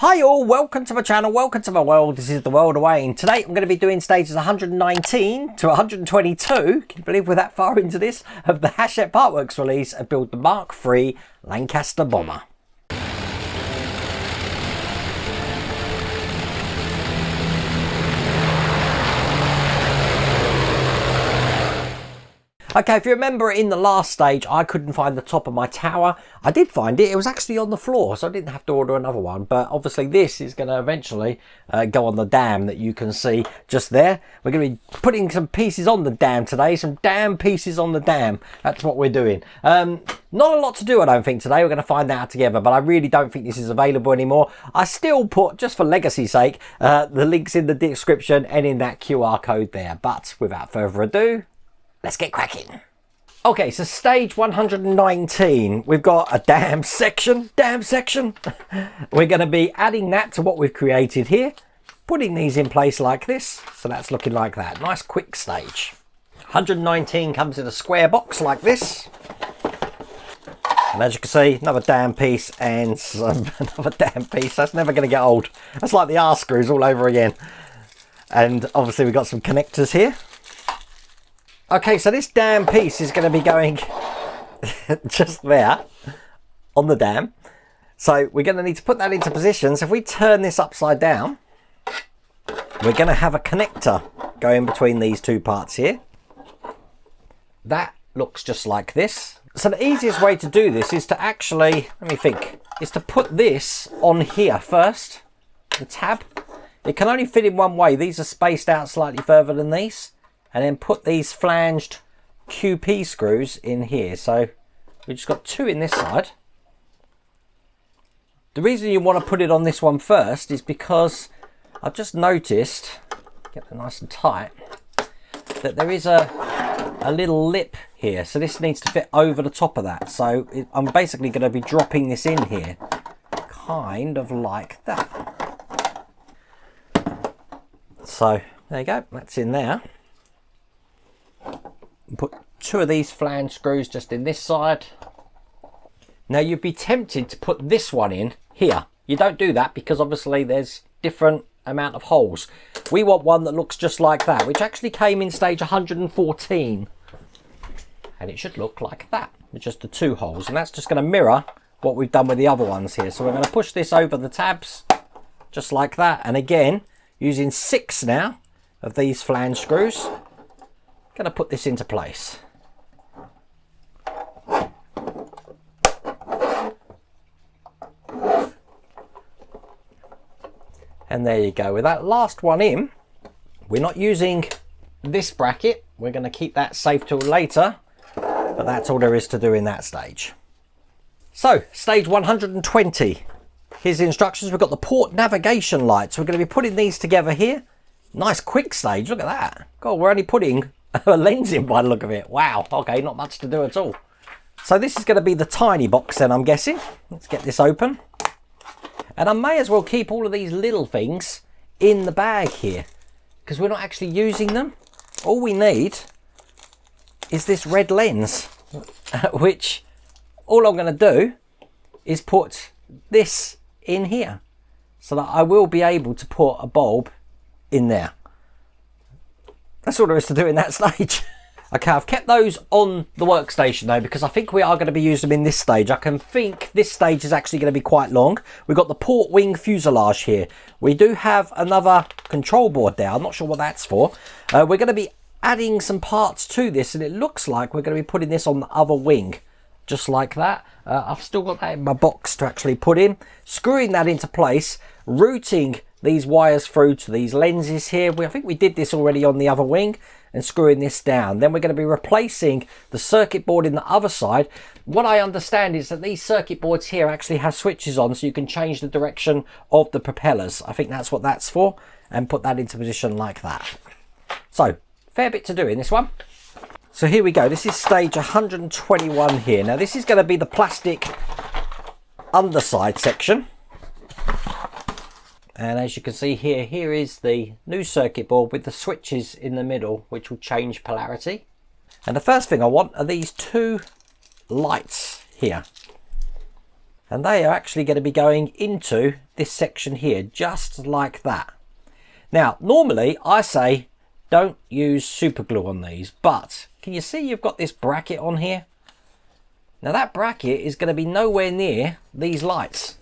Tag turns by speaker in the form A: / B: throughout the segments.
A: Hi all, welcome to my channel, welcome to my world. This is the world of Wayne. Today I'm going to be doing stages 119 to 122, can you believe we're that far into this, of the Hachette Partworks release of Build the B.III Lancaster bomber. Okay, if you remember in the last stage, I couldn't find the top of my tower. I did find it. It was actually on the floor, so I didn't have to order another one. But obviously this is going to eventually go on the dam that you can see just there. We're going to be putting some pieces on the dam today, some dam pieces on the dam. That's what we're doing. Not a lot to do, I don't think, today. We're going to find that out together, but I really don't think this is available anymore. I still put, just for legacy's sake, the links in the description and in that QR code there. But without further ado, let's get cracking. Okay, so stage 119, we've got a dam section. We're going to be adding that to what we've created here, putting these in place like this. So that's looking like that. Nice quick stage. 119 comes in a square box like this. And as you can see, another dam piece and another dam piece. That's never going to get old. That's like the R screws all over again. And obviously we've got some connectors here. Okay, so this dam piece is going to be going just there on the dam. So we're going to need to put that into position. So if we turn this upside down, we're going to have a connector going between these two parts here. That looks just like this. So the easiest way to do this is to actually, let me think, is to put this on here first, the tab. It can only fit in one way. These are spaced out slightly further than these. And then put these flanged QP screws in here. So we've just got two in this side. The reason you want to put it on this one first is because I've just noticed, get it nice and tight, that there is a little lip here. So this needs to fit over the top of that. So I'm basically going to be dropping this in here, kind of like that. So there you go, that's in there. Put two of these flange screws just in this side. Now you'd be tempted to put this one in here. You don't do that because obviously there's different amount of holes. We want one that looks just like that, which actually came in stage 114. And it should look like that with just the two holes. And that's just going to mirror what we've done with the other ones here. So we're going to push this over the tabs just like that. And again, using 6 now of these flange screws. Going to put this into place. And there you go. With that last one in, we're not using this bracket. We're going to keep that safe till later, but that's all there is to do in that stage. So stage 120. Here's the instructions. We've got the port navigation lights. We're going to be putting these together here. Nice quick stage. Look at that. God, we're only putting a lens in by the look of it. Wow, okay, not much to do at all. So this is going to be the tiny box then, I'm guessing. Let's get this open. And I may as well keep all of these little things in the bag here because we're not actually using them. All we need is this red lens, which all I'm going to do is put this in here so that I will be able to put a bulb in there. That's all there is to do in that stage. Okay, I've kept those on the workstation though because I think we are going to be using them in this stage. I can think this stage is actually going to be quite long. We've got the port wing fuselage here. We do have another control board there. I'm not sure what that's for. We're going to be adding some parts to this and it looks like we're going to be putting this on the other wing. Just like that. I've still got that in my box to actually put in. Screwing that into place, routing these wires through to these lenses here. I think we did this already on the other wing and screwing this down. Then we're going to be replacing the circuit board in the other side. What I understand is that these circuit boards here actually have switches on so you can change the direction of the propellers. I think that's what that's for, and put that into position like that. So fair bit to do in this one. So here we go. This is stage 121 here. Now this is going to be the plastic underside section. And as you can see here, here is the new circuit board with the switches in the middle, which will change polarity. And the first thing I want are these two lights here. And they are actually going to be going into this section here, just like that. Now, normally I say don't use super glue on these, but can you see you've got this bracket on here? Now that bracket is going to be nowhere near these lights.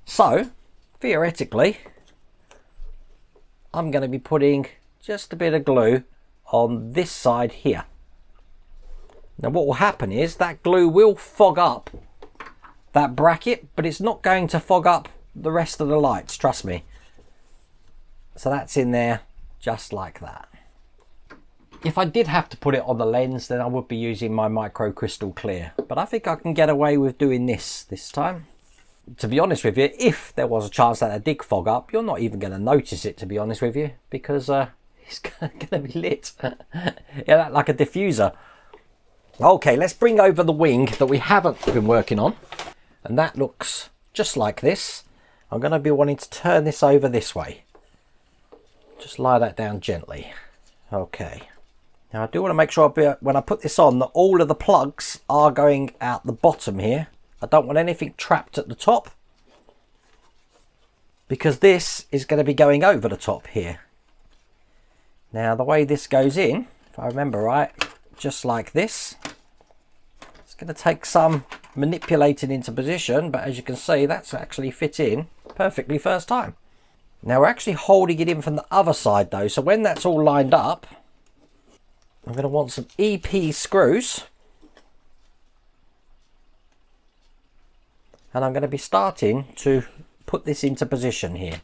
A: So, theoretically, I'm going to be putting just a bit of glue on this side here. Now what will happen is that glue will fog up that bracket, but it's not going to fog up the rest of the lights, trust me. So that's in there just like that. If I did have to put it on the lens, then I would be using my micro crystal clear, but I think I can get away with doing this time. To be honest with you, if there was a chance that it did fog up, you're not even going to notice it, to be honest with you, because it's going to be lit. Yeah, like a diffuser. Okay, let's bring over the wing that we haven't been working on. And that looks just like this. I'm going to be wanting to turn this over this way. Just lie that down gently. Okay. Now I do want to make sure when I put this on that all of the plugs are going out the bottom here. I don't want anything trapped at the top, because this is going to be going over the top here. Now the way this goes in, if I remember right, just like this. It's going to take some manipulating into position, but as you can see, that's actually fit in perfectly first time. Now we're actually holding it in from the other side though, so when that's all lined up, I'm going to want some EP screws, and I'm going to be starting to put this into position here.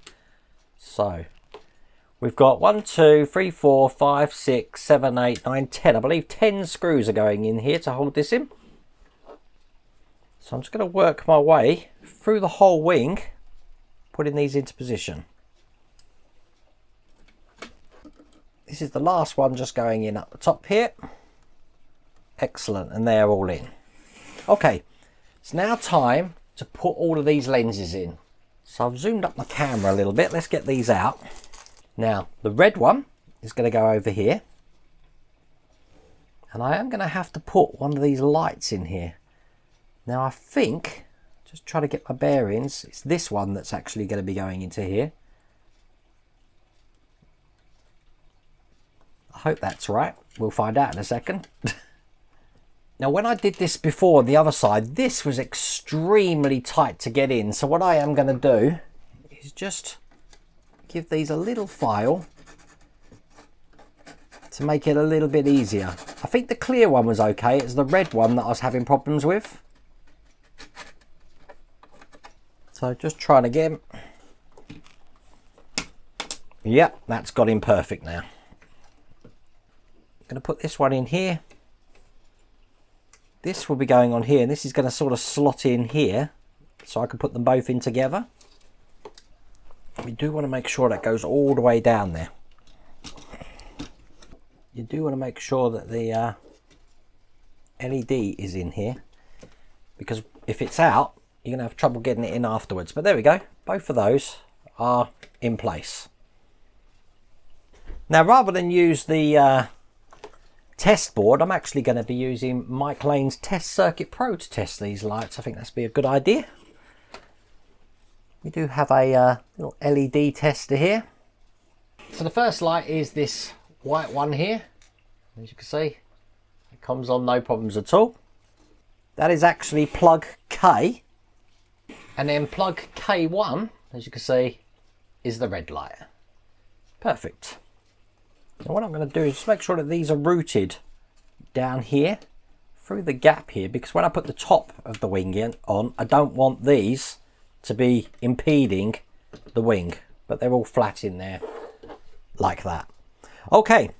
A: So we've got 1, 2, 3, 4, 5, 6, 7, 8, 9, 10. I believe 10 screws are going in here to hold this in. So I'm just going to work my way through the whole wing, putting these into position. This is the last one just going in up the top here. Excellent, and they're all in. Okay, it's now time to put all of these lenses in. So I've zoomed up my camera a little bit. Let's get these out. Now, the red one is going to go over here. And I am going to have to put one of these lights in here. Now I think, just try to get my bearings, it's this one that's actually going to be going into here. I hope that's right. We'll find out in a second. Now when I did this before on the other side, this was extremely tight to get in. So what I am going to do is just give these a little file to make it a little bit easier. I think the clear one was okay. It's the red one that I was having problems with. So just trying again. Yep, that's got in perfect now. I'm going to put this one in here. This will be going on here, and this is going to sort of slot in here, so I can put them both in together. We do want to make sure that goes all the way down there. You do want to make sure that the LED is in here, because if it's out, you're going to have trouble getting it in afterwards. But there we go, both of those are in place. Now rather than use the test board, I'm actually going to be using Mike Lane's Test Circuit Pro to test these lights. I think that's be a good idea. We do have a little LED tester here. So the first light is this white one here. As you can see, it comes on no problems at all. That is actually plug K. And then plug K1, as you can see, is the red light. Perfect. Now what I'm going to do is just make sure that these are routed down here through the gap here, because when I put the top of the wing in on, I don't want these to be impeding the wing, but they're all flat in there like that. Okay,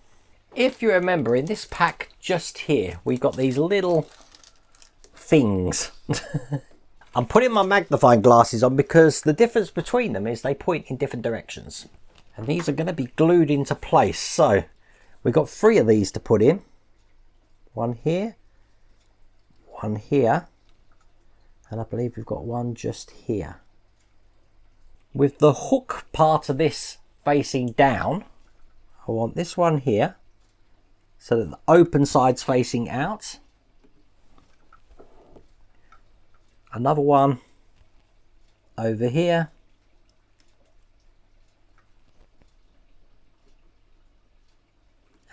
A: if you remember, in this pack just here, we've got these little things. I'm putting my magnifying glasses on because the difference between them is they point in different directions. And these are going to be glued into place. So we've got 3 of these to put in. One here, one here, and I believe we've got one just here. With the hook part of this facing down, I want this one here so that the open side's facing out. Another one over here.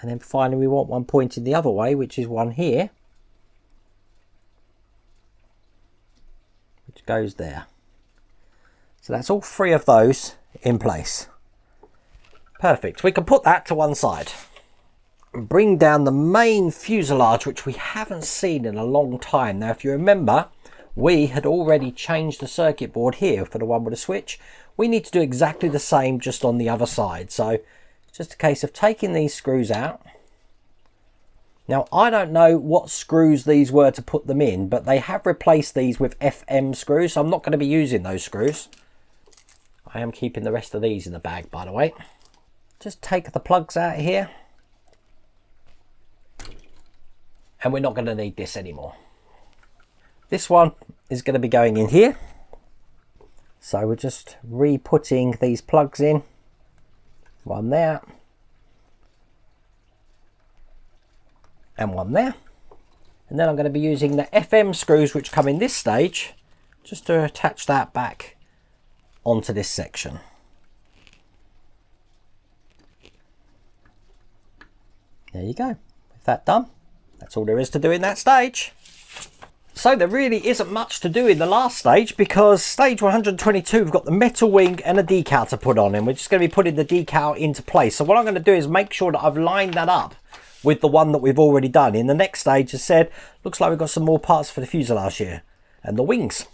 A: And then finally we want one pointing the other way, which is one here, which goes there. So that's all three of those in place. Perfect. We can put that to one side. Bring down the main fuselage, which we haven't seen in a long time. Now, if you remember, we had already changed the circuit board here for the one with the switch. We need to do exactly the same just on the other side. So it's just a case of taking these screws out. Now, I don't know what screws these were to put them in, but they have replaced these with FM screws. So I'm not going to be using those screws. I am keeping the rest of these in the bag, by the way. Just take the plugs out here. And we're not going to need this anymore. This one is going to be going in here. So we're just re-putting these plugs in. One there. And one there. And then I'm going to be using the FM screws which come in this stage just to attach that back onto this section. There you go. With that done, that's all there is to do in that stage. So there really isn't much to do in the last stage, because stage 122 we've got the metal wing and a decal to put on, and we're just going to be putting the decal into place. So what I'm going to do is make sure that I've lined that up with the one that we've already done. In the next stage, as said, looks like we've got some more parts for the fuselage here and the wings.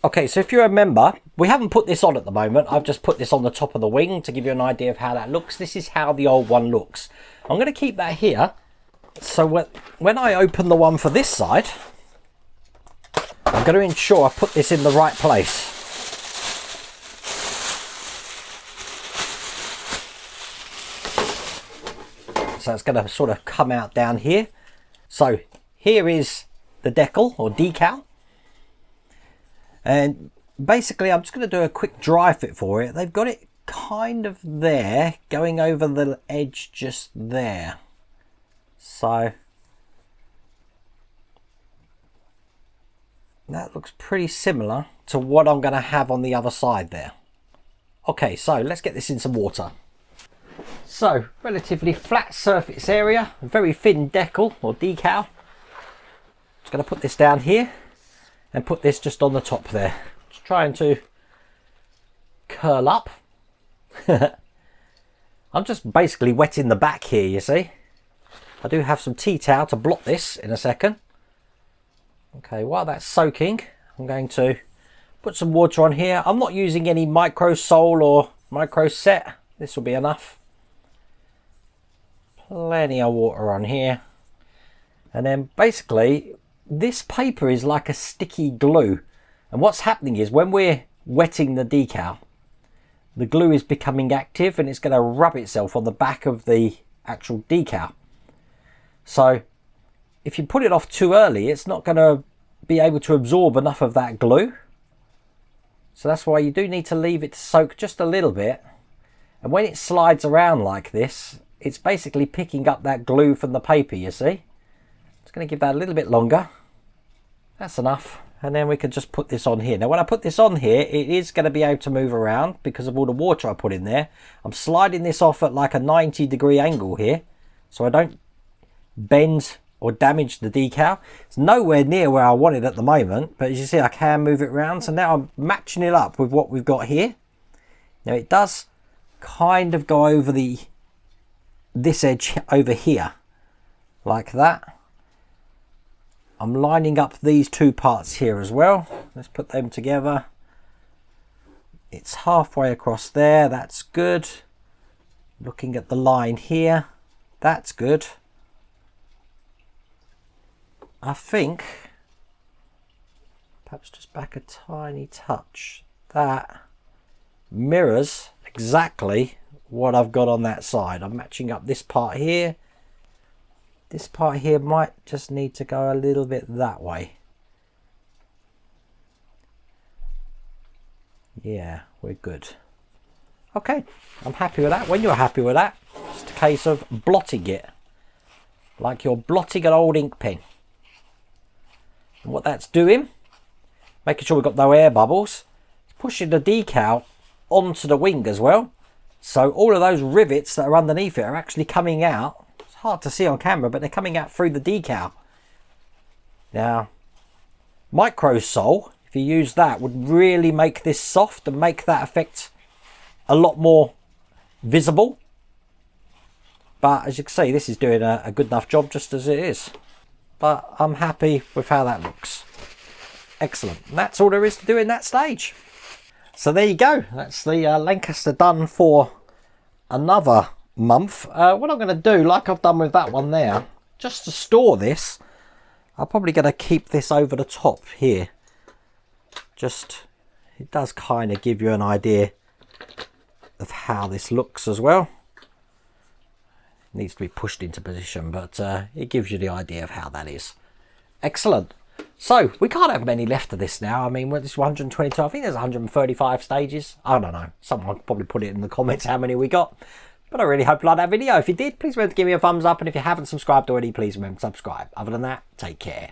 A: Okay, so if you remember, we haven't put this on at the moment. I've just put this on the top of the wing to give you an idea of how that looks. This is how the old one looks. I'm going to keep that here. So when I open the one for this side, I'm going to ensure I put this in the right place. So it's going to sort of come out down here. So here is the decal or decal. And basically I'm just going to do a quick dry fit for it. They've got it kind of there, going over the edge just there. So that looks pretty similar to what I'm going to have on the other side there. Okay, so let's get this in some water. So, relatively flat surface area, very thin decal or decal. Just going to put this down here and put this just on the top there. Just trying to curl up. I'm just basically wetting the back here, you see. I do have some tea towel to blot this in a second. Okay, while that's soaking, I'm going to put some water on here. I'm not using any micro sole or micro set. This will be enough. Plenty of water on here. And then basically, this paper is like a sticky glue. And what's happening is when we're wetting the decal, the glue is becoming active and it's going to rub itself on the back of the actual decal. So if you put it off too early, it's not going to be able to absorb enough of that glue. So that's why you do need to leave it to soak just a little bit. And when it slides around like this, it's basically picking up that glue from the paper, you see. Just going to give that a little bit longer. That's enough. And then we can just put this on here. Now when I put this on here, it is going to be able to move around because of all the water I put in there. I'm sliding this off at like a 90-degree angle here, so I don't bend or damage the decal. It's nowhere near where I want it at the moment, but as you see, I can move it around. So now I'm matching it up with what we've got here. Now it does kind of go over this edge over here, like that. I'm lining up these two parts here as well. Let's put them together. It's halfway across there. That's good. Looking at the line here, that's good. I think perhaps just back a tiny touch. That mirrors exactly what I've got on that side. I'm matching up this part here. This part here might just need to go a little bit that way. Yeah, we're good. Okay, I'm happy with that. When you're happy with that, it's just a case of blotting it. Like you're blotting an old ink pen. And what that's doing, making sure we've got no air bubbles, it's pushing the decal onto the wing as well. So all of those rivets that are underneath it are actually coming out. It's hard to see on camera, but they're coming out through the decal. Now, micro sole, if you use that, would really make this soft and make that effect a lot more visible. But as you can see, this is doing a good enough job just as it is. But I'm happy with how that looks. Excellent. And that's all there is to do in that stage. So there you go. That's the Lancaster done for another month. What I'm going to do, like I've done with that one there, just to store this, I'm probably going to keep this over the top here. Just, it does kind of give you an idea of how this looks as well. Needs to be pushed into position, but it gives you the idea of how that is. Excellent. So we can't have many left of this now. I mean, this is 122. I think there's 135 stages. I don't know. Someone will probably put it in the comments how many we got. But I really hope you liked that video. If you did, please remember to give me a thumbs up. And if you haven't subscribed already, please remember to subscribe. Other than that, take care.